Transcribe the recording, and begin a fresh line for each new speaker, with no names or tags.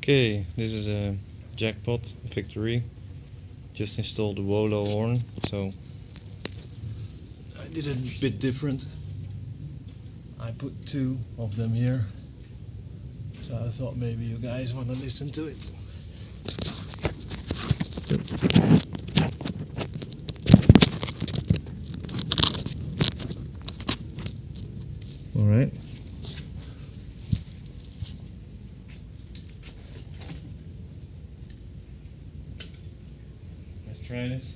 Okay, this is a Jackpot Victory. Just installed the WoLo horn, so I did it a bit different. I put two of them here, so I thought maybe you guys want to listen to it. Alright. Let's try this.